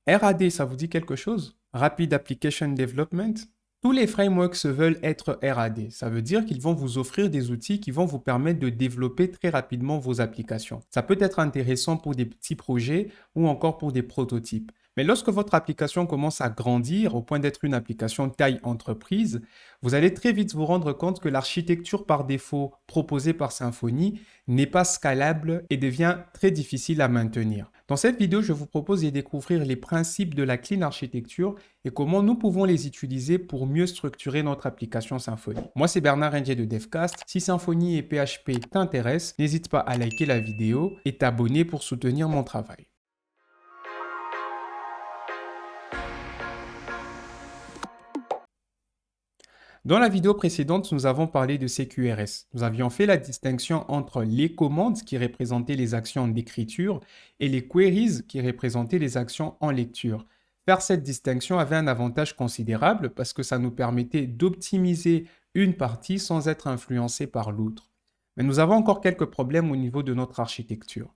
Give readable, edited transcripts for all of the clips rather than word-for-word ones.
RAD, ça vous dit quelque chose? Rapid Application Development. Tous les frameworks se veulent être RAD. Ça veut dire qu'ils vont vous offrir des outils qui vont vous permettre de développer très rapidement vos applications. Ça peut être intéressant pour des petits projets ou encore pour des prototypes. Mais lorsque votre application commence à grandir au point d'être une application taille entreprise, vous allez très vite vous rendre compte que l'architecture par défaut proposée par Symfony n'est pas scalable et devient très difficile à maintenir. Dans cette vidéo, je vous propose de découvrir les principes de la clean architecture et comment nous pouvons les utiliser pour mieux structurer notre application Symfony. Moi, c'est Bernard Rindier de Devcast. Si Symfony et PHP t'intéressent, n'hésite pas à liker la vidéo et t'abonner pour soutenir mon travail. Dans la vidéo précédente, nous avons parlé de CQRS. Nous avions fait la distinction entre les commandes qui représentaient les actions d'écriture et les queries qui représentaient les actions en lecture. Faire cette distinction avait un avantage considérable parce que ça nous permettait d'optimiser une partie sans être influencé par l'autre. Mais nous avons encore quelques problèmes au niveau de notre architecture.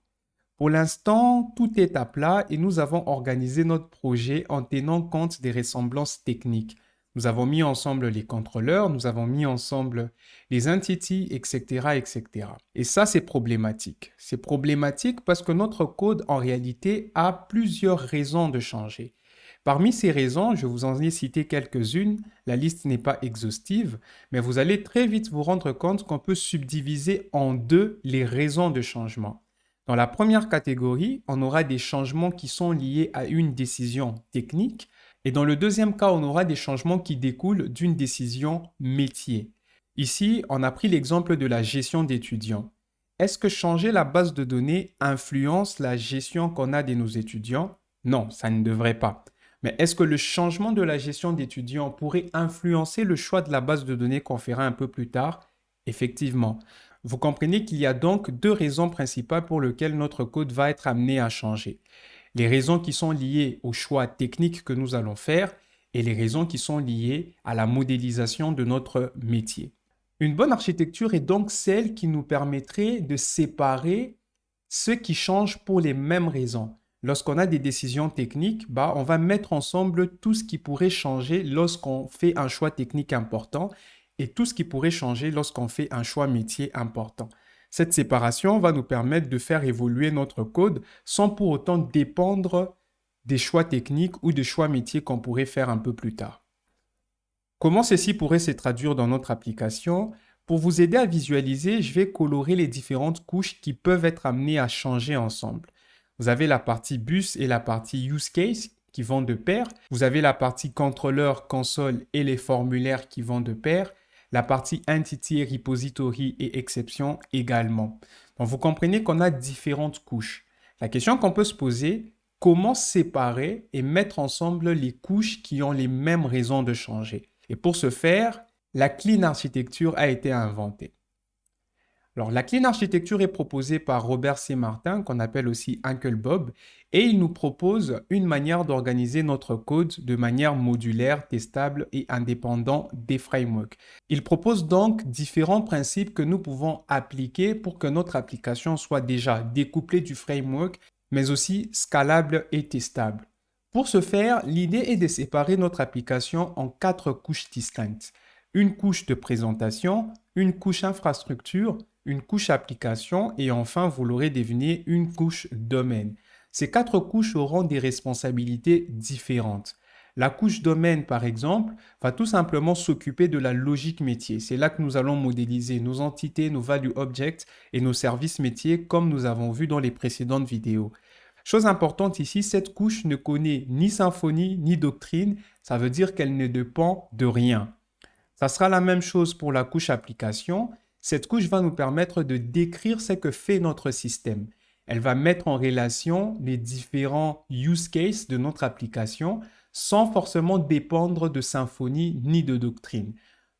Pour l'instant, tout est à plat et nous avons organisé notre projet en tenant compte des ressemblances techniques. Nous avons mis ensemble les contrôleurs, nous avons mis ensemble les entities, etc., etc. Et ça, c'est problématique. C'est problématique parce que notre code, en réalité, a plusieurs raisons de changer. Parmi ces raisons, je vous en ai cité quelques-unes. La liste n'est pas exhaustive, mais vous allez très vite vous rendre compte qu'on peut subdiviser en deux les raisons de changement. Dans la première catégorie, on aura des changements qui sont liés à une décision technique. Et dans le deuxième cas, on aura des changements qui découlent d'une décision métier. Ici, on a pris l'exemple de la gestion d'étudiants. Est-ce que changer la base de données influence la gestion qu'on a de nos étudiants? Non, ça ne devrait pas. Mais est-ce que le changement de la gestion d'étudiants pourrait influencer le choix de la base de données qu'on fera un peu plus tard? Effectivement. Vous comprenez qu'il y a donc deux raisons principales pour lesquelles notre code va être amené à changer. Les raisons qui sont liées au choix technique que nous allons faire et les raisons qui sont liées à la modélisation de notre métier. Une bonne architecture est donc celle qui nous permettrait de séparer ce qui change pour les mêmes raisons. Lorsqu'on a des décisions techniques, on va mettre ensemble tout ce qui pourrait changer lorsqu'on fait un choix technique important et tout ce qui pourrait changer lorsqu'on fait un choix métier important. Cette séparation va nous permettre de faire évoluer notre code sans pour autant dépendre des choix techniques ou des choix métiers qu'on pourrait faire un peu plus tard. Comment ceci pourrait se traduire dans notre application? Pour vous aider à visualiser, je vais colorer les différentes couches qui peuvent être amenées à changer ensemble. Vous avez la partie bus et la partie use case qui vont de pair. Vous avez la partie contrôleur, console et les formulaires qui vont de pair. La partie entity, repository et exception également. Donc, vous comprenez qu'on a différentes couches. La question qu'on peut se poser, comment séparer et mettre ensemble les couches qui ont les mêmes raisons de changer? Et pour ce faire, la clean architecture a été inventée. Alors, la clean architecture est proposée par Robert C. Martin, qu'on appelle aussi Uncle Bob, et il nous propose une manière d'organiser notre code de manière modulaire, testable et indépendant des frameworks. Il propose donc différents principes que nous pouvons appliquer pour que notre application soit déjà découplée du framework, mais aussi scalable et testable. Pour ce faire, l'idée est de séparer notre application en 4 couches distinctes. Une couche de présentation, une couche infrastructure, une couche application et enfin, vous l'aurez deviné, une couche domaine. Ces 4 couches auront des responsabilités différentes. La couche domaine, par exemple, va tout simplement s'occuper de la logique métier. C'est là que nous allons modéliser nos entités, nos value objects et nos services métiers comme nous avons vu dans les précédentes vidéos. Chose importante ici, cette couche ne connaît ni Symfony ni Doctrine, ça veut dire qu'elle ne dépend de rien. Ça sera la même chose pour la couche application. Cette couche va nous permettre de décrire ce que fait notre système. Elle va mettre en relation les différents use cases de notre application sans forcément dépendre de Symfony ni de Doctrine.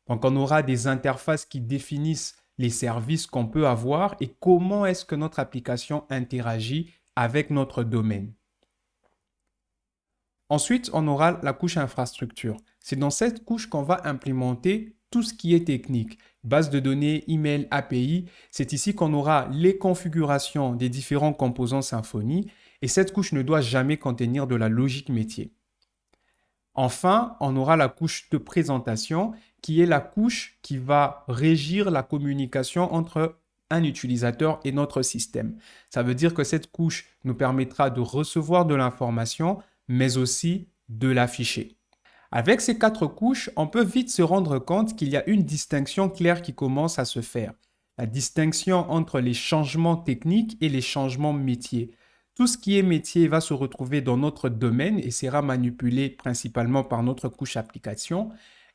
Donc, on aura des interfaces qui définissent les services qu'on peut avoir et comment est-ce que notre application interagit avec notre domaine. Ensuite, on aura la couche infrastructure. C'est dans cette couche qu'on va implémenter tout ce qui est technique. Base de données, email, API. C'est ici qu'on aura les configurations des différents composants Symfony et cette couche ne doit jamais contenir de la logique métier. Enfin, on aura la couche de présentation qui est la couche qui va régir la communication entre un utilisateur et notre système. Ça veut dire que cette couche nous permettra de recevoir de l'information, mais aussi de l'afficher. Avec ces 4 couches, on peut vite se rendre compte qu'il y a une distinction claire qui commence à se faire. La distinction entre les changements techniques et les changements métiers. Tout ce qui est métier va se retrouver dans notre domaine et sera manipulé principalement par notre couche application.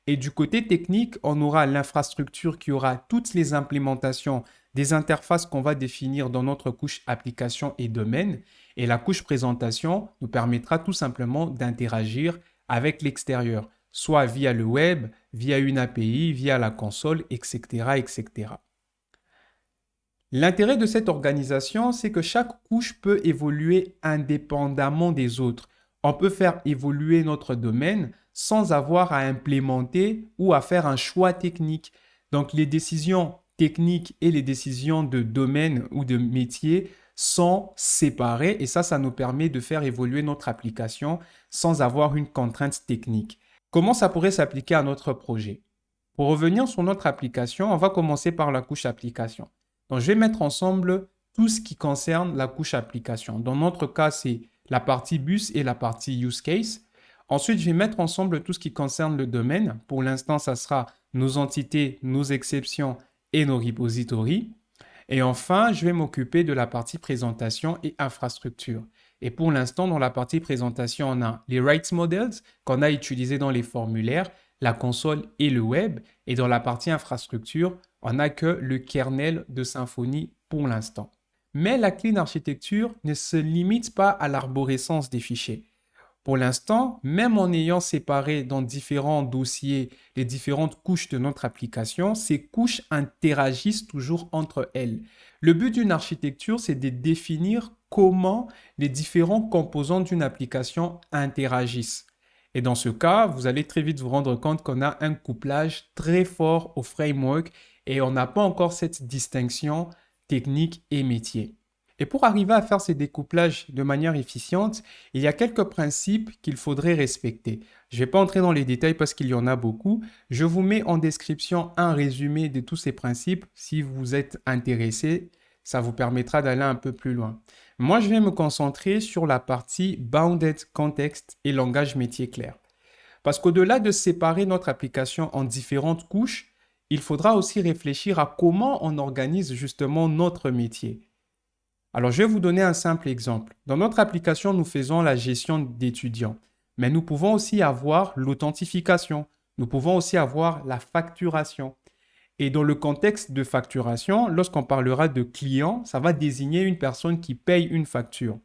Et du côté technique, on aura l'infrastructure qui aura toutes les implémentations des interfaces qu'on va définir dans notre couche application et domaine. Et la couche présentation nous permettra tout simplement d'interagir avec l'extérieur, soit via le web, via une API, via la console, etc., etc. L'intérêt de cette organisation, c'est que chaque couche peut évoluer indépendamment des autres. On peut faire évoluer notre domaine sans avoir à implémenter ou à faire un choix technique. Donc, les décisions techniques et les décisions de domaine ou de métier sont séparées et ça nous permet de faire évoluer notre application sans avoir une contrainte technique. Comment ça pourrait s'appliquer à notre projet? Pour revenir sur notre application, on va commencer par la couche application. Donc, je vais mettre ensemble tout ce qui concerne la couche application. Dans notre cas, c'est la partie bus et la partie use case. Ensuite, je vais mettre ensemble tout ce qui concerne le domaine. Pour l'instant, ça sera nos entités, nos exceptions et nos repositories. Et enfin, je vais m'occuper de la partie présentation et infrastructure. Et pour l'instant, dans la partie présentation, on a les rights models qu'on a utilisés dans les formulaires, la console et le web. Et dans la partie infrastructure, on n'a que le kernel de Symfony pour l'instant. Mais la clean architecture ne se limite pas à l'arborescence des fichiers. Pour l'instant, même en ayant séparé dans différents dossiers les différentes couches de notre application, ces couches interagissent toujours entre elles. Le but d'une architecture, c'est de définir comment les différents composants d'une application interagissent. Et dans ce cas, vous allez très vite vous rendre compte qu'on a un couplage très fort au framework et on n'a pas encore cette distinction technique et métier. Et pour arriver à faire ces découplages de manière efficiente, il y a quelques principes qu'il faudrait respecter. Je ne vais pas entrer dans les détails parce qu'il y en a beaucoup. Je vous mets en description un résumé de tous ces principes. Si vous êtes intéressé, ça vous permettra d'aller un peu plus loin. Moi, je vais me concentrer sur la partie Bounded Context et langage métier clair. Parce qu'au-delà de séparer notre application en différentes couches, il faudra aussi réfléchir à comment on organise justement notre métier. Alors, je vais vous donner un simple exemple. Dans notre application, nous faisons la gestion d'étudiants, mais nous pouvons aussi avoir l'authentification. Nous pouvons aussi avoir la facturation. Et dans le contexte de facturation, lorsqu'on parlera de client, ça va désigner une personne qui paye une facture.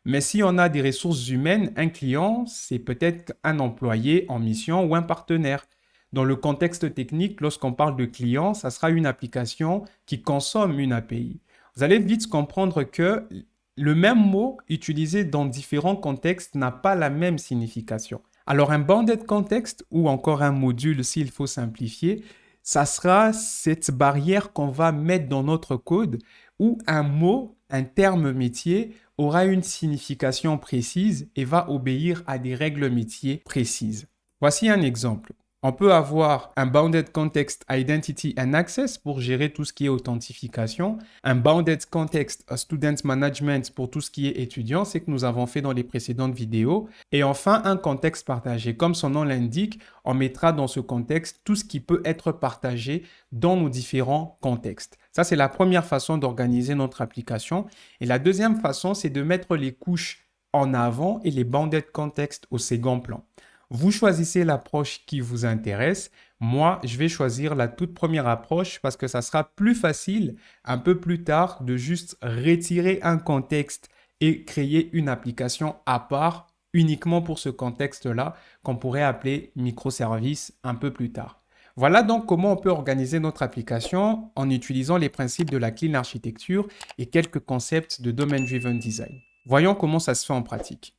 Mais si on a des ressources humaines, un client, c'est peut-être un employé en mission ou un partenaire. Dans le contexte technique, lorsqu'on parle de client, ça sera une application qui consomme une API. Vous allez vite comprendre que le même mot utilisé dans différents contextes n'a pas la même signification. Alors un bounded context ou encore un module s'il faut simplifier, ça sera cette barrière qu'on va mettre dans notre code où un mot, un terme métier aura une signification précise et va obéir à des règles métiers précises. Voici un exemple. On peut avoir un Bounded Context Identity and Access pour gérer tout ce qui est authentification, un Bounded Context Student Management pour tout ce qui est étudiant, c'est que nous avons fait dans les précédentes vidéos, et enfin un contexte partagé. Comme son nom l'indique, on mettra dans ce contexte tout ce qui peut être partagé dans nos différents contextes. Ça, c'est la première façon d'organiser notre application. Et la deuxième façon, c'est de mettre les couches en avant et les Bounded Context au second plan. Vous choisissez l'approche qui vous intéresse. Moi, je vais choisir la toute première approche parce que ça sera plus facile un peu plus tard de juste retirer un contexte et créer une application à part uniquement pour ce contexte-là qu'on pourrait appeler microservice un peu plus tard. Voilà donc comment on peut organiser notre application en utilisant les principes de la clean architecture et quelques concepts de domain-driven design. Voyons comment ça se fait en pratique.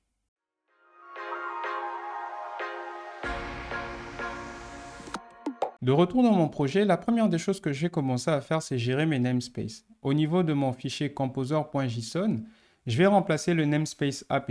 De retour dans mon projet, la première des choses que je vais commencer à faire, c'est gérer mes namespaces. Au niveau de mon fichier composer.json, Je vais remplacer le namespace app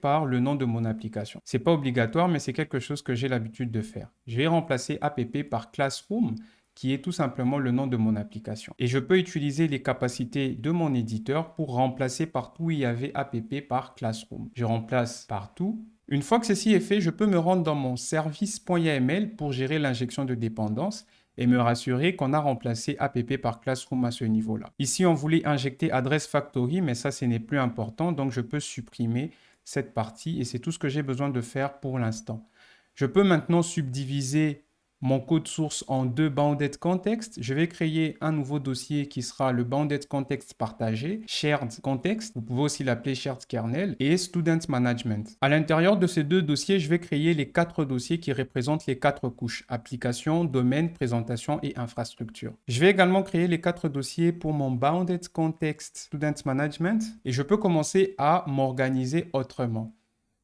par le nom de mon application. C'est pas obligatoire, mais c'est quelque chose que j'ai l'habitude de faire. Je vais remplacer app par Classroom, qui est tout simplement le nom de mon application. Et je peux utiliser les capacités de mon éditeur pour remplacer partout où il y avait app par Classroom. Je remplace partout. Une fois que ceci est fait, je peux me rendre dans mon service.yml pour gérer l'injection de dépendances et me rassurer qu'on a remplacé app par Classroom à ce niveau-là. Ici, on voulait injecter adresse factory, mais ça, ce n'est plus important, donc je peux supprimer cette partie et c'est tout ce que j'ai besoin de faire pour l'instant. Je peux maintenant subdiviser mon code source en deux bounded context. Je vais créer un nouveau dossier qui sera le bounded context partagé, shared context, vous pouvez aussi l'appeler shared kernel, et student management. À l'intérieur de ces deux dossiers, je vais créer les 4 dossiers qui représentent les 4 couches, application, domaine, présentation et infrastructure. Je vais également créer les 4 dossiers pour mon bounded context student management et je peux commencer à m'organiser autrement.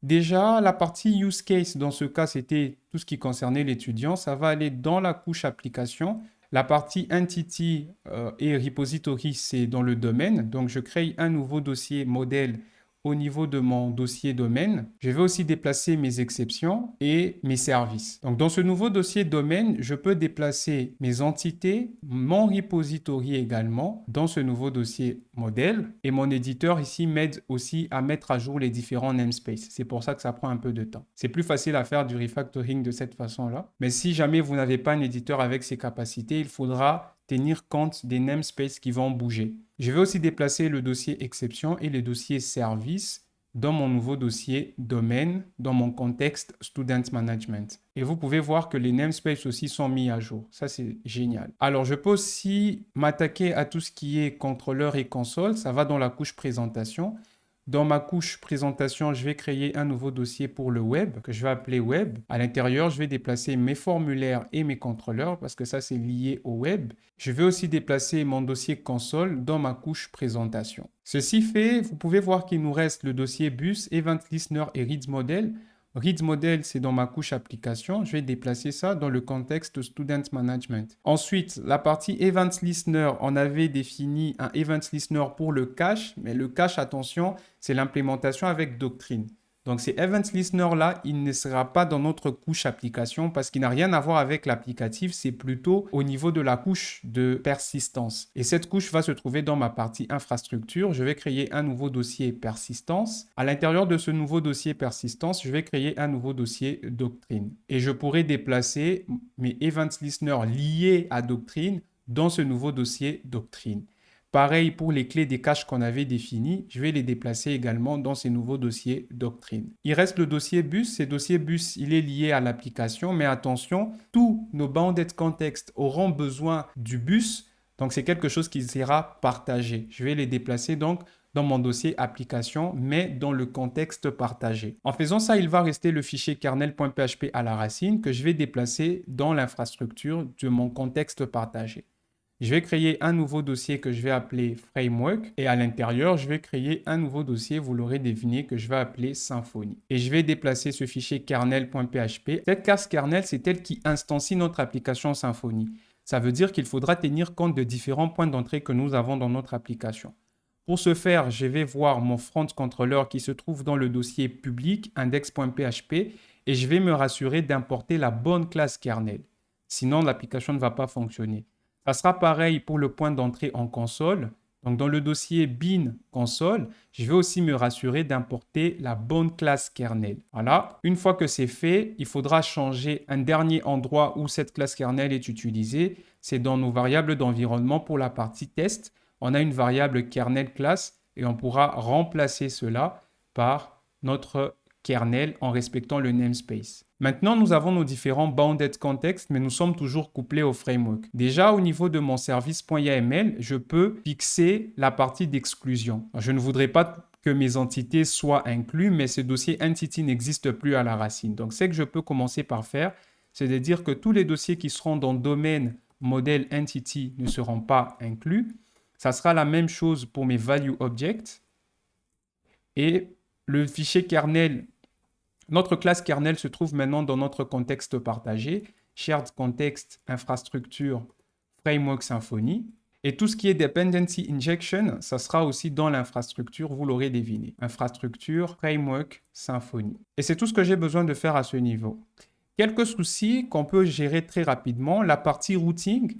Déjà, la partie use case, dans ce cas, c'était tout ce qui concernait l'étudiant. Ça va aller dans la couche application. La partie entity et repository, c'est dans le domaine. Donc, je crée un nouveau dossier modèle au niveau de mon dossier domaine. Je vais aussi déplacer mes exceptions et mes services. Donc, dans ce nouveau dossier domaine, je peux déplacer mes entités, mon repository également dans ce nouveau dossier modèle. Et mon éditeur ici m'aide aussi à mettre à jour les différents namespaces. C'est pour ça que ça prend un peu de temps. C'est plus facile à faire du refactoring de cette façon-là. Mais si jamais vous n'avez pas un éditeur avec ces capacités, il faudra tenir compte des namespaces qui vont bouger. Je vais aussi déplacer le dossier exception et le dossier service dans mon nouveau dossier domaine, dans mon contexte student management. Et vous pouvez voir que les namespaces aussi sont mis à jour. Ça, c'est génial. Alors, je peux aussi m'attaquer à tout ce qui est contrôleur et console. Ça va dans la couche présentation. Dans ma couche présentation, je vais créer un nouveau dossier pour le web que je vais appeler web. À l'intérieur, je vais déplacer mes formulaires et mes contrôleurs parce que ça, c'est lié au web. Je vais aussi déplacer mon dossier console dans ma couche présentation. Ceci fait, vous pouvez voir qu'il nous reste le dossier bus, event listener et reads model. Reads model, c'est dans ma couche application. Je vais déplacer ça dans le contexte student management. Ensuite, la partie event listener, on avait défini un event listener pour le cache, mais le cache, attention, c'est l'implémentation avec Doctrine. Donc, ces event listener-là, il ne sera pas dans notre couche application parce qu'il n'a rien à voir avec l'applicatif. C'est plutôt au niveau de la couche de persistance. Et cette couche va se trouver dans ma partie infrastructure. Je vais créer un nouveau dossier persistance. À l'intérieur de ce nouveau dossier persistance, je vais créer un nouveau dossier doctrine. Et je pourrai déplacer mes event listeners liés à doctrine dans ce nouveau dossier doctrine. Pareil pour les clés des caches qu'on avait définies, je vais les déplacer également dans ces nouveaux dossiers doctrine. Il reste le dossier bus. Ce dossier bus, il est lié à l'application, mais attention, tous nos bounded context auront besoin du bus, donc c'est quelque chose qui sera partagé. Je vais les déplacer donc dans mon dossier application, mais dans le contexte partagé. En faisant ça, il va rester le fichier kernel.php à la racine que je vais déplacer dans l'infrastructure de mon contexte partagé. Je vais créer un nouveau dossier que je vais appeler framework et à l'intérieur, je vais créer un nouveau dossier, vous l'aurez deviné, que je vais appeler Symfony. Et je vais déplacer ce fichier kernel.php. Cette classe kernel, c'est elle qui instancie notre application Symfony. Ça veut dire qu'il faudra tenir compte de différents points d'entrée que nous avons dans notre application. Pour ce faire, je vais voir mon front controller qui se trouve dans le dossier public index.php et je vais me rassurer d'importer la bonne classe kernel. Sinon, l'application ne va pas fonctionner. Ça sera pareil pour le point d'entrée en console. Donc, dans le dossier bin console, je vais aussi me rassurer d'importer la bonne classe kernel. Voilà. Une fois que c'est fait, il faudra changer un dernier endroit où cette classe kernel est utilisée. C'est dans nos variables d'environnement pour la partie test. On a une variable kernel class et on pourra remplacer cela par notre kernel en respectant le namespace. Maintenant, nous avons nos différents bounded context, mais nous sommes toujours couplés au framework. Déjà, au niveau de mon service.yml, je peux fixer la partie d'exclusion. Je ne voudrais pas que mes entités soient incluses, mais ce dossier entity n'existe plus à la racine. Donc, ce que je peux commencer par faire, c'est de dire que tous les dossiers qui seront dans domaine modèle entity ne seront pas inclus. Ça sera la même chose pour mes value objects. Et le fichier kernel, notre classe kernel se trouve maintenant dans notre contexte partagé, shared context, infrastructure, framework Symfony. Et tout ce qui est dependency injection, ça sera aussi dans l'infrastructure, vous l'aurez deviné. Infrastructure, framework, Symfony. Et c'est tout ce que j'ai besoin de faire à ce niveau. Quelques soucis qu'on peut gérer très rapidement. La partie routing,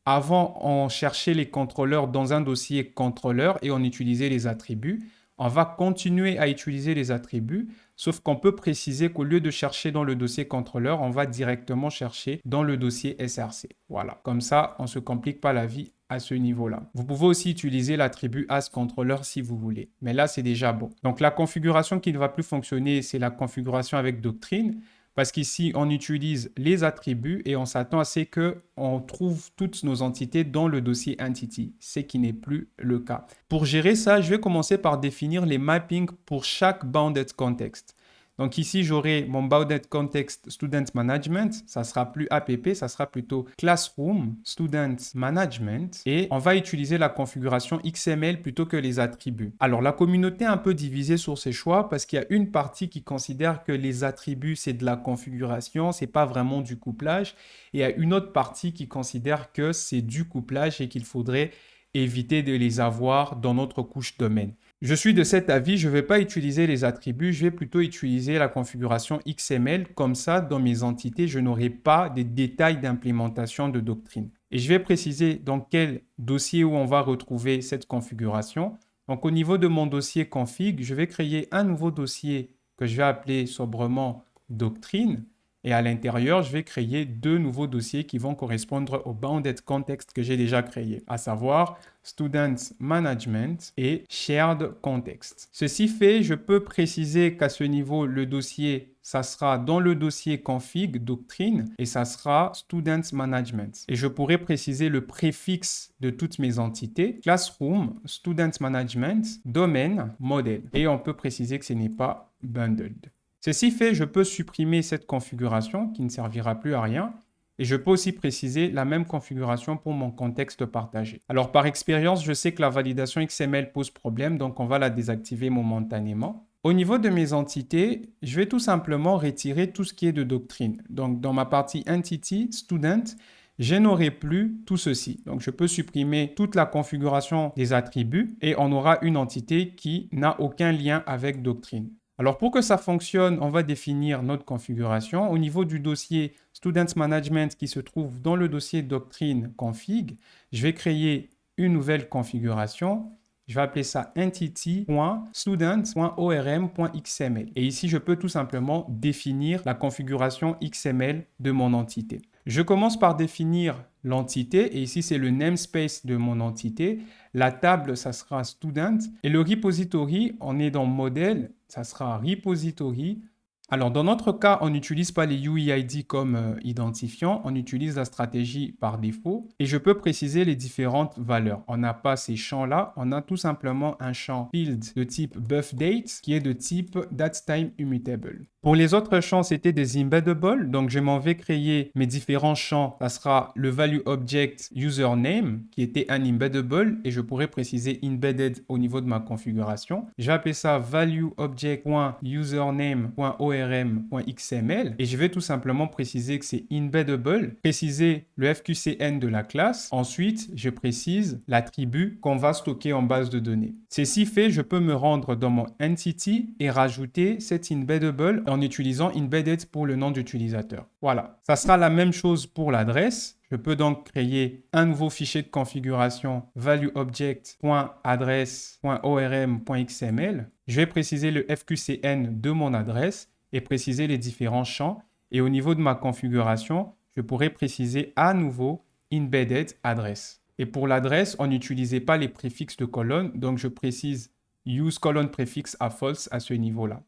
avant, on cherchait les contrôleurs dans un dossier contrôleur et on utilisait les attributs. On va continuer à utiliser les attributs, sauf qu'on peut préciser qu'au lieu de chercher dans le dossier contrôleur, on va directement chercher dans le dossier SRC. Voilà, comme ça, on ne se complique pas la vie à ce niveau-là. Vous pouvez aussi utiliser l'attribut asController si vous voulez, mais là, c'est déjà bon. Donc, la configuration qui ne va plus fonctionner, c'est la configuration avec Doctrine. Parce qu'ici, on utilise les attributs et on s'attend à ce qu'on trouve toutes nos entités dans le dossier Entity, ce qui n'est plus le cas. Pour gérer ça, je vais commencer par définir les mappings pour chaque bounded context. Donc ici, j'aurai mon bounded context student management. Ça sera plus APP, ça sera plutôt classroom student management. Et on va utiliser la configuration XML plutôt que les attributs. Alors, la communauté est un peu divisée sur ces choix parce qu'il y a une partie qui considère que les attributs, c'est de la configuration, c'est pas vraiment du couplage. Et il y a une autre partie qui considère que c'est du couplage et qu'il faudrait éviter de les avoir dans notre couche domaine. Je suis de cet avis, je ne vais pas utiliser les attributs, je vais plutôt utiliser la configuration XML. Comme ça, dans mes entités, je n'aurai pas des détails d'implémentation de doctrine. Et je vais préciser dans quel dossier où on va retrouver cette configuration. Donc, au niveau de mon dossier config, je vais créer un nouveau dossier que je vais appeler sobrement doctrine. Et à l'intérieur, je vais créer deux nouveaux dossiers qui vont correspondre au bounded context que j'ai déjà créé, à savoir Student Management et Shared Context. Ceci fait, je peux préciser qu'à ce niveau, le dossier, ça sera dans le dossier config doctrine et ça sera Student Management. Et je pourrais préciser le préfixe de toutes mes entités, Classroom, Student Management, Domaine, Model. Et on peut préciser que ce n'est pas bundled. Ceci fait, je peux supprimer cette configuration qui ne servira plus à rien et je peux aussi préciser la même configuration pour mon contexte partagé. Alors, par expérience, je sais que la validation XML pose problème, donc on va la désactiver momentanément. Au niveau de mes entités, je vais tout simplement retirer tout ce qui est de doctrine. Donc, dans ma partie Entity, Student, je n'aurai plus tout ceci. Donc, je peux supprimer toute la configuration des attributs et on aura une entité qui n'a aucun lien avec doctrine. Alors, pour que ça fonctionne, on va définir notre configuration. Au niveau du dossier Student Management qui se trouve dans le dossier Doctrine Config, je vais créer une nouvelle configuration. Je vais appeler ça entity.student.orm.xml. Et ici, je peux tout simplement définir la configuration XML de mon entité. Je commence par définir l'entité et ici, c'est le namespace de mon entité. La table, ça sera student et le repository, on est dans modèle, ça sera repository. Alors, dans notre cas, on n'utilise pas les UEID comme identifiant, on utilise la stratégie par défaut et je peux préciser les différentes valeurs. On n'a pas ces champs-là, on a tout simplement un champ field de type buffDate qui est de type datetime immutable. Pour les autres champs, c'était des embeddable. Donc, je m'en vais créer mes différents champs. Ça sera le value object username qui était un embeddable et je pourrais préciser embedded au niveau de ma configuration. Je vais appeler ça value object.username.orm.xml et je vais tout simplement préciser que c'est embeddable, préciser le FQCN de la classe. Ensuite, je précise l'attribut qu'on va stocker en base de données. Ceci fait, je peux me rendre dans mon entity et rajouter cet embeddable en utilisant embedded pour le nom d'utilisateur. Voilà, ça sera la même chose pour l'adresse. Je peux donc créer un nouveau fichier de configuration valueobject.adresse.orm.xml. Je vais préciser le FQCN de mon adresse et préciser les différents champs. Et au niveau de ma configuration, je pourrais préciser à nouveau embedded address. Et pour l'adresse, on n'utilisait pas les préfixes de colonne, donc je précise use colonne préfixe à false à ce niveau-là.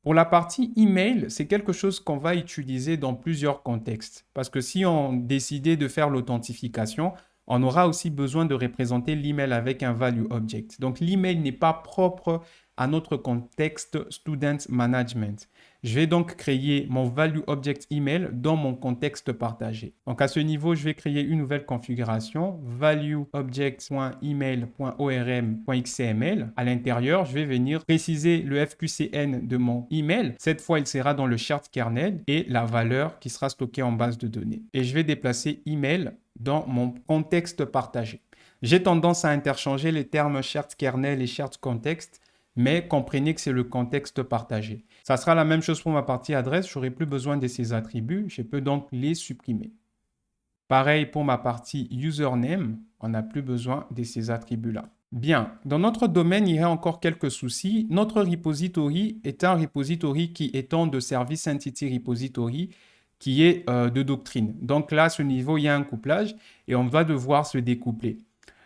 Pour la partie email, c'est quelque chose qu'on va utiliser dans plusieurs contextes. Parce que si on décidait de faire l'authentification, on aura aussi besoin de représenter l'email avec un value object. Donc, l'email n'est pas propre à notre contexte student management. Je vais donc créer mon value object email dans mon contexte partagé. Donc, à ce niveau, je vais créer une nouvelle configuration value object.email.orm.xml. À l'intérieur, je vais venir préciser le FQCN de mon email. Cette fois, il sera dans le shared kernel et la valeur qui sera stockée en base de données. Et je vais déplacer email dans mon contexte partagé. J'ai tendance à interchanger les termes shared kernel et shared context, mais comprenez que c'est le contexte partagé. Ça sera la même chose pour ma partie adresse, je n'aurai plus besoin de ces attributs, je peux donc les supprimer. Pareil pour ma partie username, on n'a plus besoin de ces attributs-là. Bien, dans notre domaine, il y a encore quelques soucis. Notre repository est un repository qui étend de Service Entity Repository qui est de doctrine. Donc là, à ce niveau, il y a un couplage et on va devoir se découpler.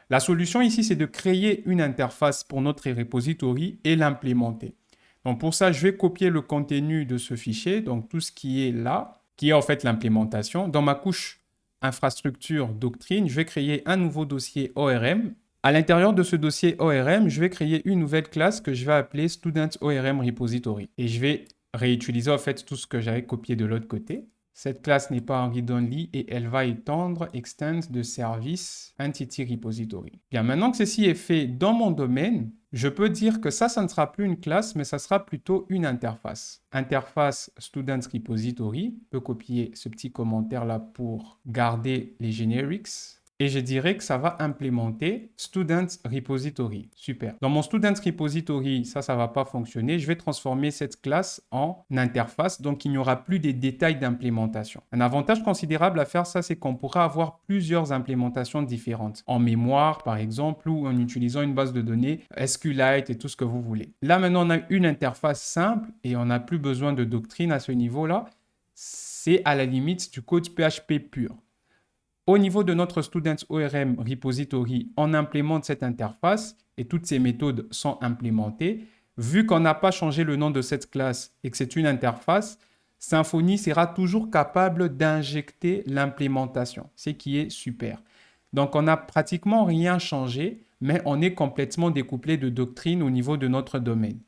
La solution ici, c'est de créer une interface pour notre repository et l'implémenter. Donc pour ça, je vais copier le contenu de ce fichier, donc tout ce qui est là, qui est en fait l'implémentation. Dans ma couche infrastructure doctrine, je vais créer un nouveau dossier ORM. À l'intérieur de ce dossier ORM, je vais créer une nouvelle classe que je vais appeler Student ORM Repository. Et je vais réutiliser en fait tout ce que j'avais copié de l'autre côté. Cette classe n'est pas en read-only et elle va étendre extend de service entity repository. Bien, maintenant que ceci est fait dans mon domaine, je peux dire que ça ne sera plus une classe, mais ça sera plutôt une interface. Interface student repository. Je peux copier ce petit commentaire-là pour garder les generics. Et je dirais que ça va implémenter Student Repository. Super. Dans mon Student Repository, ça ne va pas fonctionner. Je vais transformer cette classe en interface. Donc, il n'y aura plus des détails d'implémentation. Un avantage considérable à faire ça, c'est qu'on pourra avoir plusieurs implémentations différentes. En mémoire, par exemple, ou en utilisant une base de données SQLite et tout ce que vous voulez. Là, maintenant, on a une interface simple et on n'a plus besoin de doctrine à ce niveau-là. C'est à la limite du code PHP pur. Au niveau de notre Student ORM Repository, on implémente cette interface et toutes ces méthodes sont implémentées. Vu qu'on n'a pas changé le nom de cette classe et que c'est une interface, Symfony sera toujours capable d'injecter l'implémentation, ce qui est super. Donc, on n'a pratiquement rien changé, mais on est complètement découplé de doctrine au niveau de notre domaine.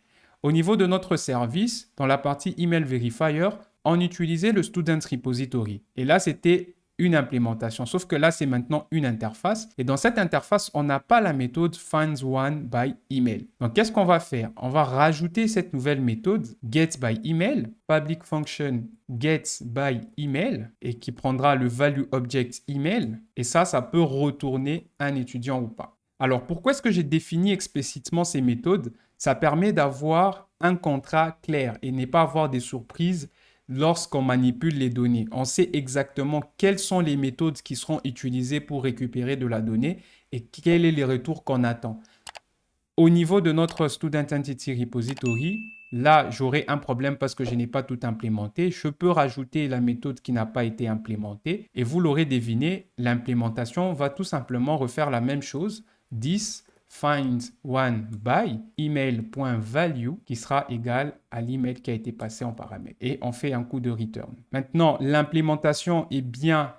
Au niveau de notre service, dans la partie Email Verifier, on utilisait le Student Repository. Et là, c'était une implémentation. Sauf que là, c'est maintenant une interface. Et dans cette interface, on n'a pas la méthode findsOneByEmail. Donc, qu'est-ce qu'on va faire? On va rajouter cette nouvelle méthode getByEmail, public function getByEmail, et qui prendra le value object email. Et ça peut retourner un étudiant ou pas. Alors, pourquoi est-ce que j'ai défini explicitement ces méthodes? Ça permet d'avoir un contrat clair et ne pas avoir des surprises lorsqu'on manipule les données. On sait exactement quelles sont les méthodes qui seront utilisées pour récupérer de la donnée et quels sont les retours qu'on attend. Au niveau de notre Student Entity Repository, là, j'aurai un problème parce que je n'ai pas tout implémenté. Je peux rajouter la méthode qui n'a pas été implémentée. Et vous l'aurez deviné, l'implémentation va tout simplement refaire la même chose. 10 findsOneBy email.value qui sera égal à l'email qui a été passé en paramètre. Et on fait un coup de return. Maintenant, l'implémentation est bien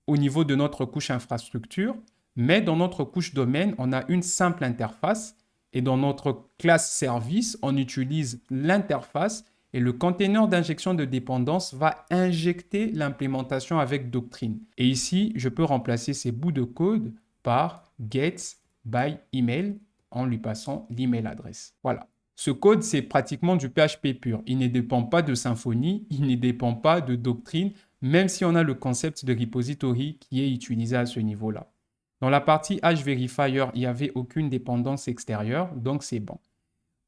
au niveau de notre couche infrastructure, mais dans notre couche domaine, on a une simple interface. Et dans notre classe service, on utilise l'interface et le container d'injection de dépendance va injecter l'implémentation avec doctrine. Et ici, je peux remplacer ces bouts de code par getByEmail en lui passant l'email adresse. Voilà. Ce code, c'est pratiquement du PHP pur. Il ne dépend pas de Symfony, il ne dépend pas de doctrine, même si on a le concept de repository qui est utilisé à ce niveau-là. Dans la partie HVerifier, il n'y avait aucune dépendance extérieure, donc c'est bon.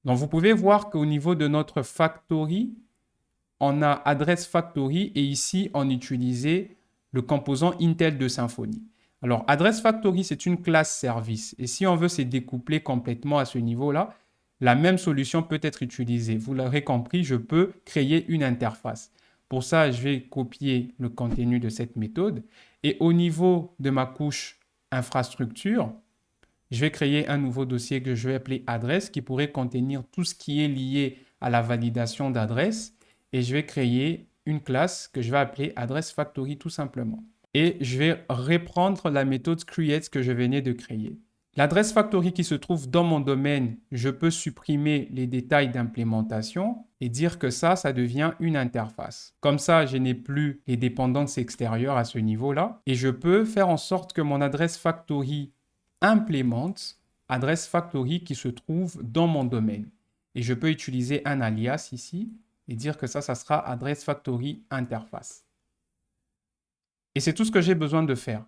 Donc, vous pouvez voir qu'au niveau de notre factory, on a adresse factory et ici, on utilisait le composant Intel de Symfony. Alors, adresse factory, c'est une classe service. Et si on veut se découpler complètement à ce niveau-là, la même solution peut être utilisée. Vous l'aurez compris, je peux créer une interface. Pour ça, je vais copier le contenu de cette méthode. Et au niveau de ma couche infrastructure, je vais créer un nouveau dossier que je vais appeler adresse qui pourrait contenir tout ce qui est lié à la validation d'adresse et je vais créer une classe que je vais appeler adresse factory tout simplement. Et je vais reprendre la méthode create que je venais de créer. L'adresse factory qui se trouve dans mon domaine, je peux supprimer les détails d'implémentation et dire que ça devient une interface. Comme ça, je n'ai plus les dépendances extérieures à ce niveau-là. Et je peux faire en sorte que mon adresse factory implémente adresse factory qui se trouve dans mon domaine. Et je peux utiliser un alias ici et dire que ça sera adresse factory interface. Et c'est tout ce que j'ai besoin de faire.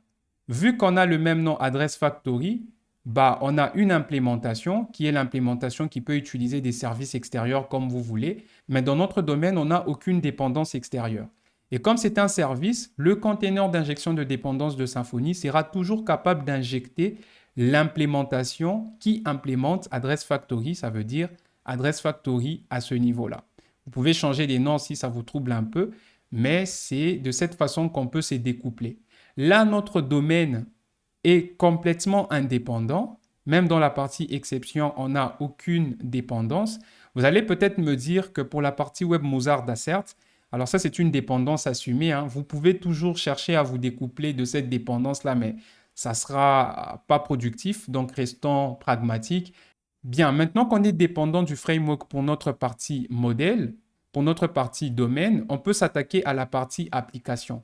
Vu qu'on a le même nom Address Factory, bah, on a une implémentation qui est l'implémentation qui peut utiliser des services extérieurs comme vous voulez, mais dans notre domaine, on n'a aucune dépendance extérieure. Et comme c'est un service, le container d'injection de dépendance de Symfony sera toujours capable d'injecter l'implémentation qui implémente Address Factory, ça veut dire Address Factory à ce niveau-là. Vous pouvez changer les noms si ça vous trouble un peu, mais c'est de cette façon qu'on peut se découpler. Là, notre domaine est complètement indépendant. Même dans la partie exception, on n'a aucune dépendance. Vous allez peut-être me dire que pour la partie Web Mozart d'Assert, alors ça, c'est une dépendance assumée, hein. Vous pouvez toujours chercher à vous découpler de cette dépendance-là, mais ça ne sera pas productif. Donc, restons pragmatiques. Bien, maintenant qu'on est dépendant du framework pour notre partie modèle, pour notre partie domaine, on peut s'attaquer à la partie application.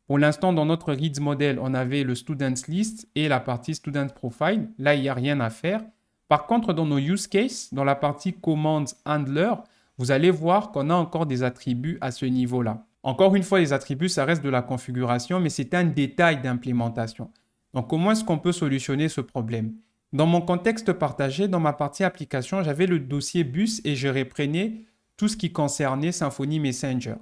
Pour l'instant, dans notre Reads model, on avait le Students List et la partie Student Profile. Là, il n'y a rien à faire. Par contre, dans nos use cases, dans la partie Commands Handler, vous allez voir qu'on a encore des attributs à ce niveau-là. Encore une fois, les attributs, ça reste de la configuration, mais c'est un détail d'implémentation. Donc, comment est-ce qu'on peut solutionner ce problème? Dans mon contexte partagé, dans ma partie application, j'avais le dossier bus et je reprenais tout ce qui concernait Symfony Messenger.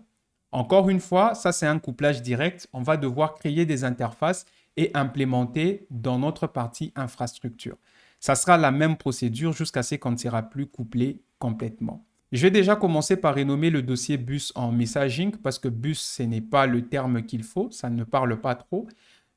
Encore une fois, ça c'est un couplage direct. On va devoir créer des interfaces et implémenter dans notre partie infrastructure. Ça sera la même procédure jusqu'à ce qu'on ne sera plus couplé complètement. Je vais déjà commencer par renommer le dossier bus en messaging parce que bus, ce n'est pas le terme qu'il faut, ça ne parle pas trop.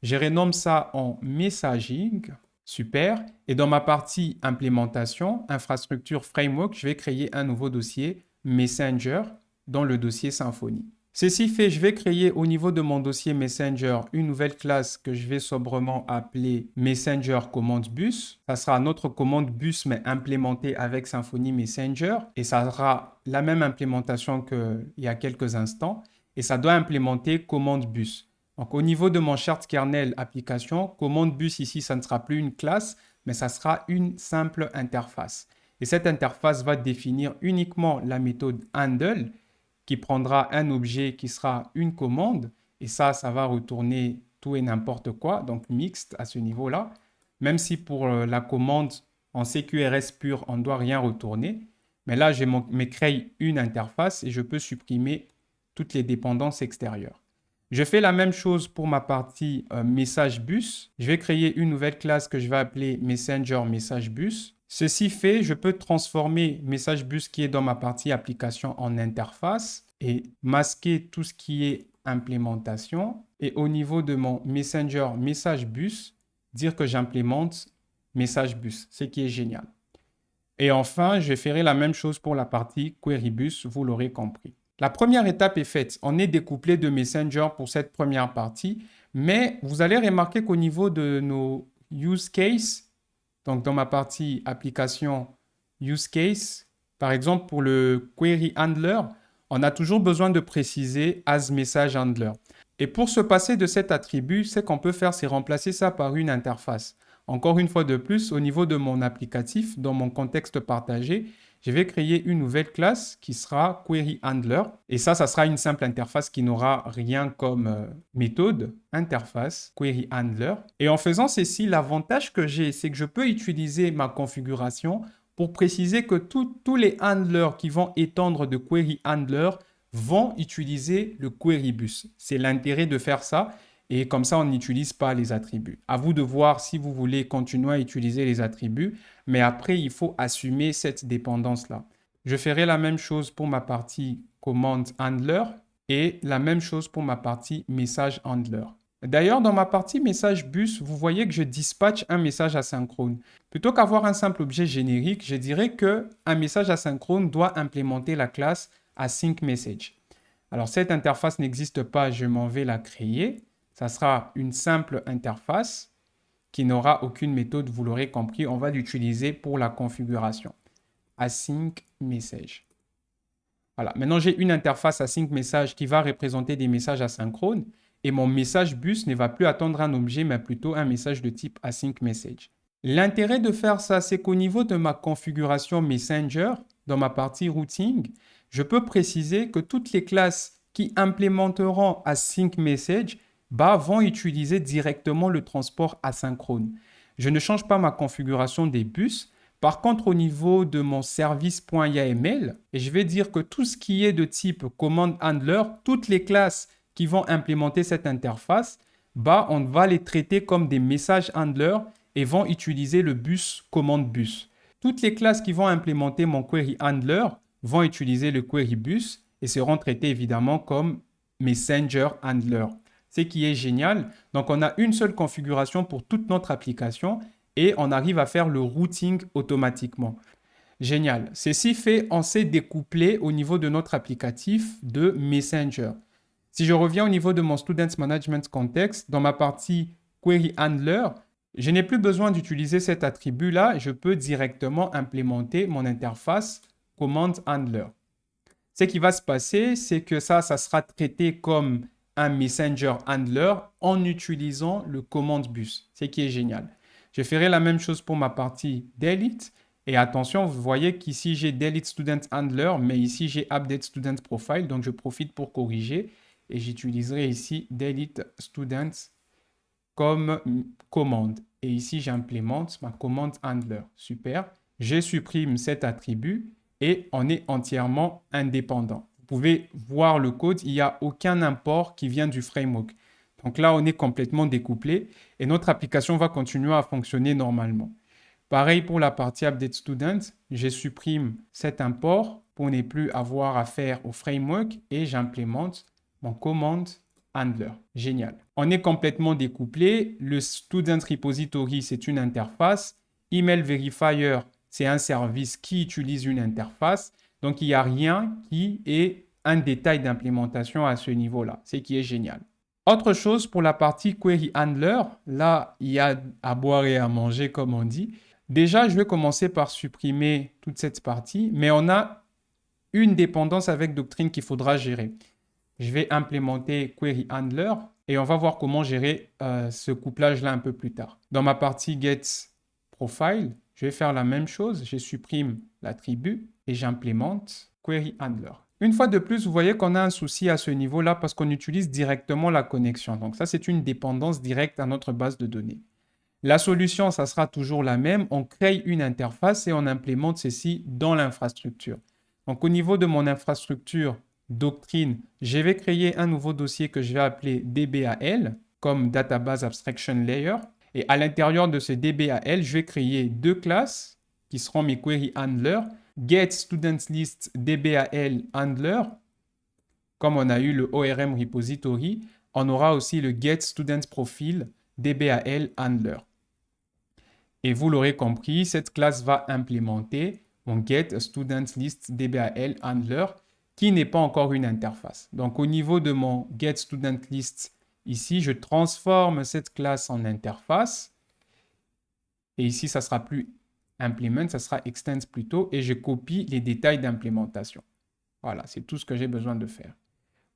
Je renomme ça en messaging. Super. Et dans ma partie implémentation, infrastructure framework, je vais créer un nouveau dossier Messenger dans le dossier Symfony. Ceci fait, je vais créer au niveau de mon dossier Messenger une nouvelle classe que je vais sobrement appeler Messenger Command Bus. Ça sera notre commande bus mais implémentée avec Symfony Messenger et ça sera la même implémentation qu'il y a quelques instants et ça doit implémenter commande bus. Donc, au niveau de mon chart kernel application, commande bus ici, ça ne sera plus une classe, mais ça sera une simple interface. Et cette interface va définir uniquement la méthode handle qui prendra un objet qui sera une commande. Et ça va retourner tout et n'importe quoi, donc mixte à ce niveau-là. Même si pour la commande en CQRS pur, on ne doit rien retourner. Mais là, je me crée une interface et je peux supprimer toutes les dépendances extérieures. Je fais la même chose pour ma partie message bus. Je vais créer une nouvelle classe que je vais appeler Messenger Message Bus. Ceci fait, je peux transformer Message Bus qui est dans ma partie application en interface et masquer tout ce qui est implémentation. Et au niveau de mon Messenger Message Bus, dire que j'implémente Message Bus, ce qui est génial. Et enfin, je ferai la même chose pour la partie Query Bus, vous l'aurez compris. La première étape est faite. On est découplé de Messenger pour cette première partie, mais vous allez remarquer qu'au niveau de nos use cases, donc dans ma partie application use case, par exemple pour le query handler, on a toujours besoin de préciser as message handler. Et pour se passer de cet attribut, ce qu'on peut faire, c'est remplacer ça par une interface. Encore une fois de plus, au niveau de mon applicatif, dans mon contexte partagé, je vais créer une nouvelle classe qui sera Query Handler. Et ça sera une simple interface qui n'aura rien comme méthode. Interface, Query Handler. Et en faisant ceci, l'avantage que j'ai, c'est que je peux utiliser ma configuration pour préciser que tous les handlers qui vont étendre de Query Handler vont utiliser le Query Bus. C'est l'intérêt de faire ça. Et comme ça, on n'utilise pas les attributs. À vous de voir si vous voulez continuer à utiliser les attributs. Mais après, il faut assumer cette dépendance-là. Je ferai la même chose pour ma partie command handler et la même chose pour ma partie message handler. D'ailleurs, dans ma partie message bus, vous voyez que je dispatche un message asynchrone. Plutôt qu'avoir un simple objet générique, je dirais qu'un message asynchrone doit implémenter la classe asyncMessage. Alors, cette interface n'existe pas, je m'en vais la créer. Ça sera une simple interface qui n'aura aucune méthode, vous l'aurez compris. On va l'utiliser pour la configuration. Async message. Voilà, maintenant j'ai une interface async message qui va représenter des messages asynchrones et mon message bus ne va plus attendre un objet, mais plutôt un message de type async message. L'intérêt de faire ça, c'est qu'au niveau de ma configuration Messenger, dans ma partie routing, je peux préciser que toutes les classes qui implémenteront async message vont utiliser directement le transport asynchrone. Je ne change pas ma configuration des bus. Par contre, au niveau de mon service.yml, je vais dire que tout ce qui est de type command handler, toutes les classes qui vont implémenter cette interface, on va les traiter comme des messages handlers et vont utiliser le bus command bus. Toutes les classes qui vont implémenter mon query handler vont utiliser le query bus et seront traitées évidemment comme messenger handler. Ce qui est génial. Donc, on a une seule configuration pour toute notre application et on arrive à faire le routing automatiquement. Génial. Ceci fait, on s'est découplé au niveau de notre applicatif de Messenger. Si je reviens au niveau de mon Student Management Context, dans ma partie Query Handler, je n'ai plus besoin d'utiliser cet attribut-là. Je peux directement implémenter mon interface Command Handler. Ce qui va se passer, c'est que ça sera traité comme un Messenger Handler en utilisant le command bus, ce qui est génial. Je ferai la même chose pour ma partie Delete. Et attention, vous voyez qu'ici, j'ai Delete Student Handler, mais ici, j'ai Update Student Profile. Donc, je profite pour corriger et j'utiliserai ici Delete Student comme commande. Et ici, j'implémente ma commande handler. Super. Je supprime cet attribut et on est entièrement indépendant. Vous pouvez voir le code, il n'y a aucun import qui vient du framework. Donc là, on est complètement découplé et notre application va continuer à fonctionner normalement. Pareil pour la partie Update Student, je supprime cet import pour ne plus avoir affaire au framework et j'implémente mon command handler. Génial. On est complètement découplé. Le Student Repository, c'est une interface. Email Verifier, c'est un service qui utilise une interface. Donc, il n'y a rien qui est un détail d'implémentation à ce niveau-là, ce qui est génial. Autre chose pour la partie Query Handler, là, il y a à boire et à manger, comme on dit. Déjà, je vais commencer par supprimer toute cette partie, mais on a une dépendance avec Doctrine qu'il faudra gérer. Je vais implémenter Query Handler et on va voir comment gérer ce couplage-là un peu plus tard. Dans ma partie Get Profile, je vais faire la même chose. Je supprime l'attribut et j'implémente Query Handler. Une fois de plus, vous voyez qu'on a un souci à ce niveau-là parce qu'on utilise directement la connexion. Donc ça, c'est une dépendance directe à notre base de données. La solution, ça sera toujours la même. On crée une interface et on implémente ceci dans l'infrastructure. Donc au niveau de mon infrastructure Doctrine, je vais créer un nouveau dossier que je vais appeler DBAL comme Database Abstraction Layer. Et à l'intérieur de ce DBAL, je vais créer deux classes qui seront mes query handlers. Get Student List DBAL Handler. Comme on a eu le ORM Repository, on aura aussi le Get Student Profile DBAL Handler. Et vous l'aurez compris, cette classe va implémenter mon Get Student List DBAL Handler qui n'est pas encore une interface. Donc, au niveau de mon Get Student List, ici, je transforme cette classe en interface. Et ici, ça sera plus Implement, ça sera Extends plutôt. Et je copie les détails d'implémentation. Voilà, c'est tout ce que j'ai besoin de faire.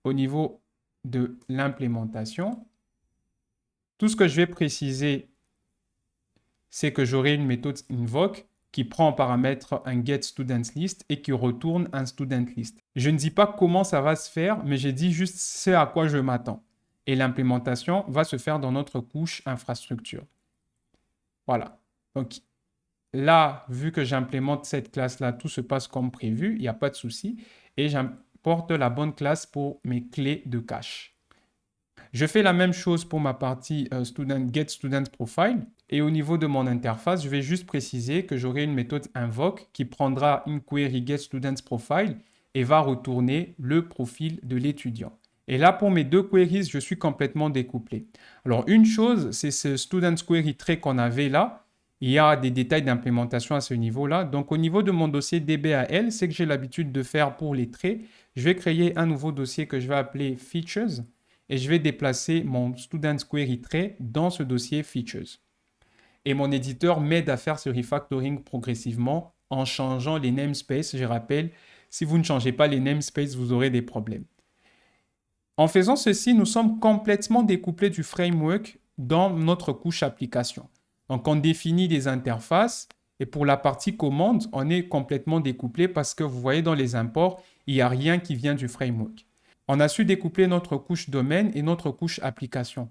Au niveau de l'implémentation, tout ce que je vais préciser, c'est que j'aurai une méthode invoke qui prend en paramètre un get student list et qui retourne un student list. Je ne dis pas comment ça va se faire, mais j'ai dit juste ce à quoi je m'attends. Et l'implémentation va se faire dans notre couche infrastructure. Voilà. Donc là, vu que j'implémente cette classe-là, tout se passe comme prévu, il n'y a pas de souci. Et j'importe la bonne classe pour mes clés de cache. Je fais la même chose pour ma partie Get Student Profile. Et au niveau de mon interface, je vais juste préciser que j'aurai une méthode invoke qui prendra une query Get Student Profile et va retourner le profil de l'étudiant. Et là, pour mes deux queries, je suis complètement découplé. Alors, une chose, c'est ce Student Query Trait qu'on avait là. Il y a des détails d'implémentation à ce niveau-là. Donc, au niveau de mon dossier DBAL, c'est que j'ai l'habitude de faire pour les traits. Je vais créer un nouveau dossier que je vais appeler Features. Et je vais déplacer mon Student Query Trait dans ce dossier Features. Et mon éditeur m'aide à faire ce refactoring progressivement en changeant les namespaces. Je rappelle, si vous ne changez pas les namespaces, vous aurez des problèmes. En faisant ceci, nous sommes complètement découplés du framework dans notre couche application. Donc, on définit des interfaces et pour la partie commande, on est complètement découplé parce que vous voyez dans les imports, il n'y a rien qui vient du framework. On a su découpler notre couche domaine et notre couche application.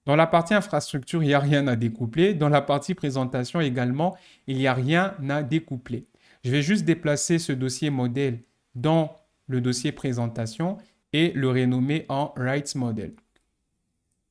Dans la partie infrastructure, il n'y a rien à découpler. Dans la partie présentation également, il n'y a rien à découpler. Je vais juste déplacer ce dossier modèle dans le dossier présentation et le renommer en Rights Model.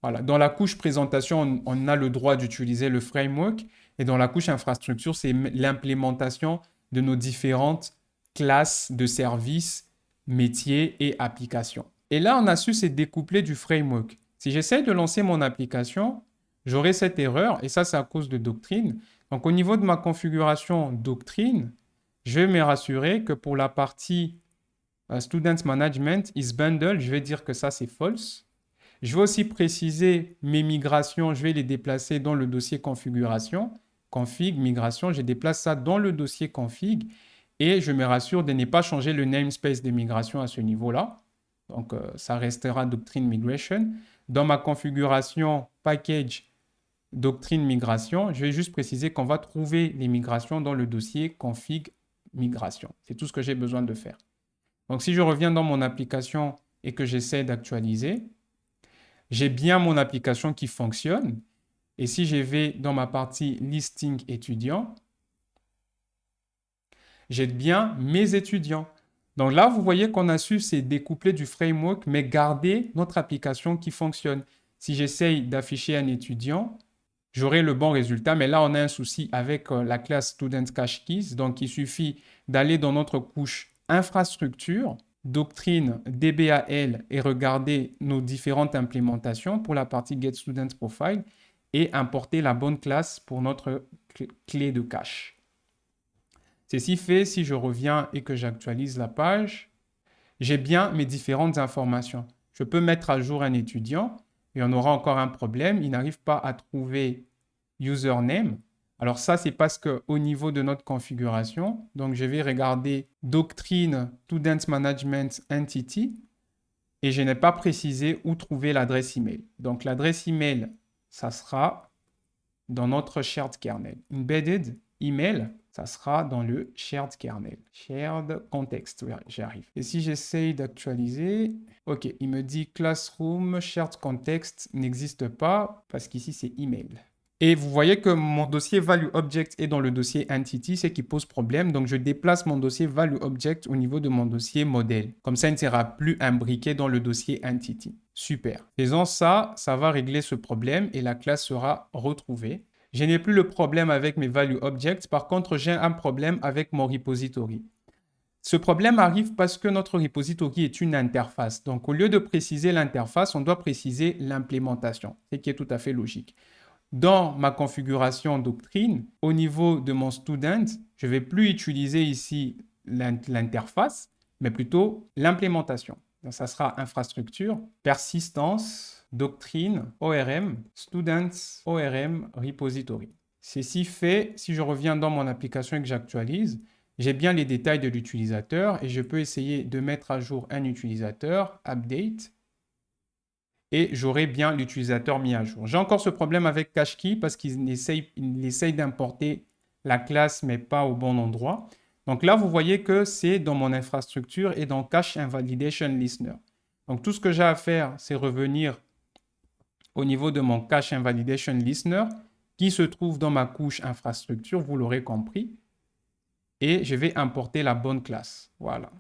Voilà. Dans la couche présentation, on a le droit d'utiliser le framework et dans la couche infrastructure, c'est l'implémentation de nos différentes classes de services, métiers et applications. Et là, on a su c'est découpler du framework. Si j'essaie de lancer mon application, j'aurai cette erreur et ça, c'est à cause de Doctrine. Donc, au niveau de ma configuration Doctrine, je vais me rassurer que pour la partie Student Management is Bundle, je vais dire que ça, c'est false. Je vais aussi préciser mes migrations, je vais les déplacer dans le dossier configuration, config, migration, je déplace ça dans le dossier config et je me rassure de ne pas changer le namespace de migration à ce niveau-là. Donc, ça restera Doctrine Migration. Dans ma configuration package Doctrine Migration, je vais juste préciser qu'on va trouver les migrations dans le dossier config migration. C'est tout ce que j'ai besoin de faire. Donc, si je reviens dans mon application et que j'essaie d'actualiser, j'ai bien mon application qui fonctionne. Et si je vais dans ma partie listing étudiant, j'ai bien mes étudiants. Donc là, vous voyez qu'on a su c'est découpler du framework, mais garder notre application qui fonctionne. Si j'essaye d'afficher un étudiant, j'aurai le bon résultat. Mais là, on a un souci avec la classe Student Cache Keys. Donc, il suffit d'aller dans notre couche infrastructure, Doctrine, DBAL et regarder nos différentes implémentations pour la partie Get Student Profile et importer la bonne classe pour notre clé de cache. Ceci fait, si je reviens et que j'actualise la page, j'ai bien mes différentes informations. Je peux mettre à jour un étudiant et on aura encore un problème. Il n'arrive pas à trouver username. Alors ça, c'est parce qu'au niveau de notre configuration, donc je vais regarder Doctrine Student Management Entity et je n'ai pas précisé où trouver l'adresse email. Donc l'adresse email, ça sera dans notre shared kernel. Embedded email, ça sera dans le shared kernel. Shared context, j'arrive. Et si j'essaye d'actualiser, ok, il me dit Classroom, shared context n'existe pas parce qu'ici c'est email. Et vous voyez que mon dossier Value Object est dans le dossier Entity, c'est qui pose problème. Donc, je déplace mon dossier Value Object au niveau de mon dossier modèle. Comme ça, il ne sera plus imbriqué dans le dossier Entity. Super. Faisant ça, ça va régler ce problème et la classe sera retrouvée. Je n'ai plus le problème avec mes Value Objects. Par contre, j'ai un problème avec mon repository. Ce problème arrive parce que notre repository est une interface. Donc, au lieu de préciser l'interface, on doit préciser l'implémentation, ce qui est tout à fait logique. Dans ma configuration Doctrine, au niveau de mon student, je ne vais plus utiliser ici l'interface, mais plutôt l'implémentation. Donc, ça sera infrastructure, persistance, Doctrine, ORM, students, ORM, repository. Ceci fait, si je reviens dans mon application et que j'actualise, j'ai bien les détails de l'utilisateur et je peux essayer de mettre à jour un utilisateur, update, et j'aurai bien l'utilisateur mis à jour. J'ai encore ce problème avec CacheKey parce qu'il essaye d'importer la classe, mais pas au bon endroit. Donc là, vous voyez que c'est dans mon infrastructure et dans Cache Invalidation Listener. Donc tout ce que j'ai à faire, c'est revenir au niveau de mon Cache Invalidation Listener qui se trouve dans ma couche infrastructure, vous l'aurez compris. Et je vais importer la bonne classe. Voilà.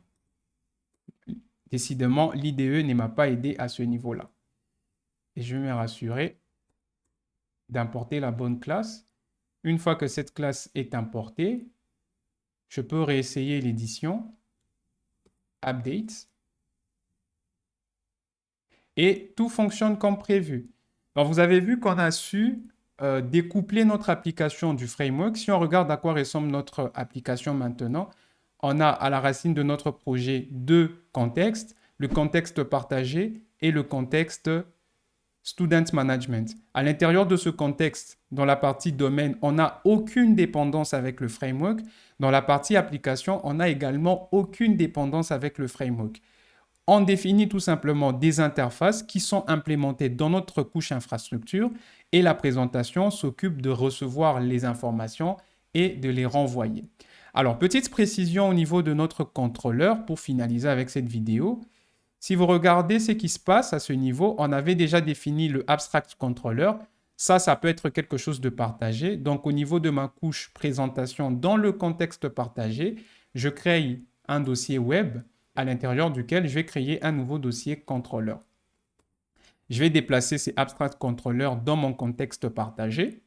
Décidément, l'IDE ne m'a pas aidé à ce niveau-là. Et je vais me rassurer d'importer la bonne classe. Une fois que cette classe est importée, je peux réessayer l'édition, update, et tout fonctionne comme prévu. Alors, vous avez vu qu'on a su découpler notre application du framework. Si on regarde à quoi ressemble notre application maintenant, on a à la racine de notre projet deux contextes, le contexte partagé et le contexte Student Management. À l'intérieur de ce contexte, dans la partie domaine, on n'a aucune dépendance avec le framework. Dans la partie application, on n'a également aucune dépendance avec le framework. On définit tout simplement des interfaces qui sont implémentées dans notre couche infrastructure et la présentation s'occupe de recevoir les informations et de les renvoyer. Alors, petite précision au niveau de notre contrôleur pour finaliser avec cette vidéo. Si vous regardez ce qui se passe à ce niveau, on avait déjà défini le Abstract Controller. Ça peut être quelque chose de partagé. Donc, au niveau de ma couche présentation dans le contexte partagé, je crée un dossier web à l'intérieur duquel je vais créer un nouveau dossier controller. Je vais déplacer ces Abstract Controller dans mon contexte partagé.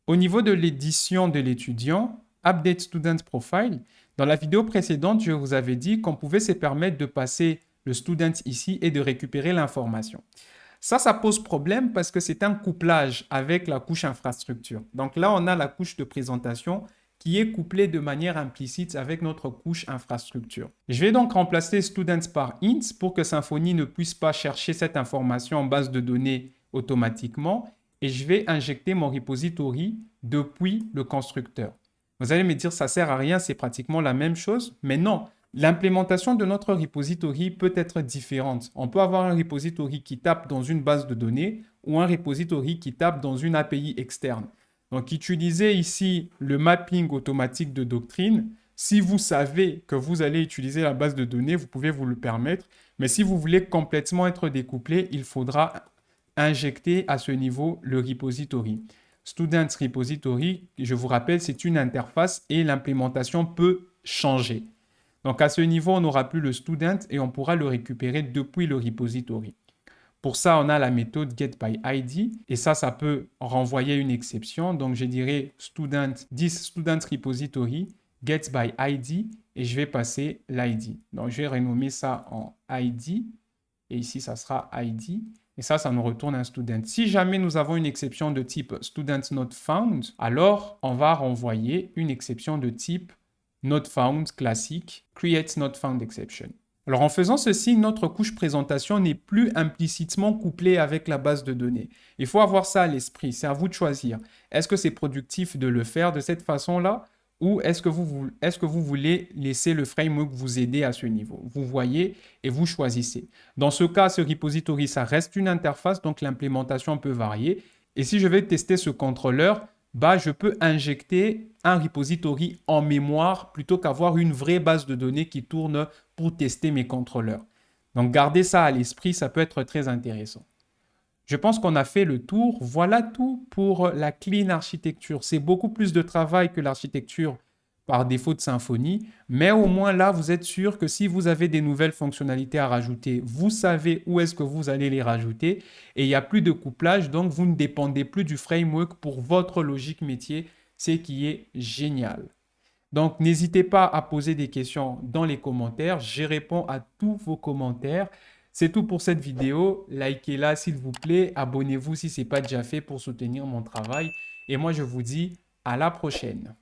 Au niveau de l'édition de l'étudiant, Update Student Profile, dans la vidéo précédente, je vous avais dit qu'on pouvait se permettre de passer le student ici et de récupérer l'information. Ça pose problème parce que c'est un couplage avec la couche infrastructure. Donc là, on a la couche de présentation qui est couplée de manière implicite avec notre couche infrastructure. Je vais donc remplacer student par int pour que Symfony ne puisse pas chercher cette information en base de données automatiquement et je vais injecter mon repository depuis le constructeur. Vous allez me dire, ça sert à rien, c'est pratiquement la même chose, mais non. L'implémentation de notre repository peut être différente. On peut avoir un repository qui tape dans une base de données ou un repository qui tape dans une API externe. Donc, utiliser ici le mapping automatique de doctrine. Si vous savez que vous allez utiliser la base de données, vous pouvez vous le permettre. Mais si vous voulez complètement être découplé, il faudra injecter à ce niveau le repository. Student Repository, je vous rappelle, c'est une interface et l'implémentation peut changer. Donc, à ce niveau, on n'aura plus le student et on pourra le récupérer depuis le repository. Pour ça, on a la méthode getById et ça peut renvoyer une exception. Donc, je dirais this student repository getById et je vais passer l'ID. Donc, je vais renommer ça en ID et ici, ça sera ID. Et ça nous retourne un student. Si jamais nous avons une exception de type student not found, alors on va renvoyer une exception de type not found classique, create not found exception. Alors en faisant ceci, notre couche présentation n'est plus implicitement couplée avec la base de données. Il faut avoir ça à l'esprit, c'est à vous de choisir. Est-ce que c'est productif de le faire de cette façon-là ou est-ce que vous voulez laisser le framework vous aider à ce niveau? Vous voyez et vous choisissez. Dans ce cas, ce repository, ça reste une interface, donc l'implémentation peut varier. Et si je vais tester ce contrôleur, je peux injecter un repository en mémoire plutôt qu'avoir une vraie base de données qui tourne pour tester mes contrôleurs. Donc, gardez ça à l'esprit, ça peut être très intéressant. Je pense qu'on a fait le tour. Voilà tout pour la clean architecture. C'est beaucoup plus de travail que l'architecture par défaut de Symfony, mais au moins là, vous êtes sûr que si vous avez des nouvelles fonctionnalités à rajouter, vous savez où est-ce que vous allez les rajouter et il n'y a plus de couplage, donc vous ne dépendez plus du framework pour votre logique métier, ce qui est génial. Donc, n'hésitez pas à poser des questions dans les commentaires. Je réponds à tous vos commentaires. C'est tout pour cette vidéo. Likez-la s'il vous plaît. Abonnez-vous si ce n'est pas déjà fait pour soutenir mon travail. Et moi, je vous dis à la prochaine.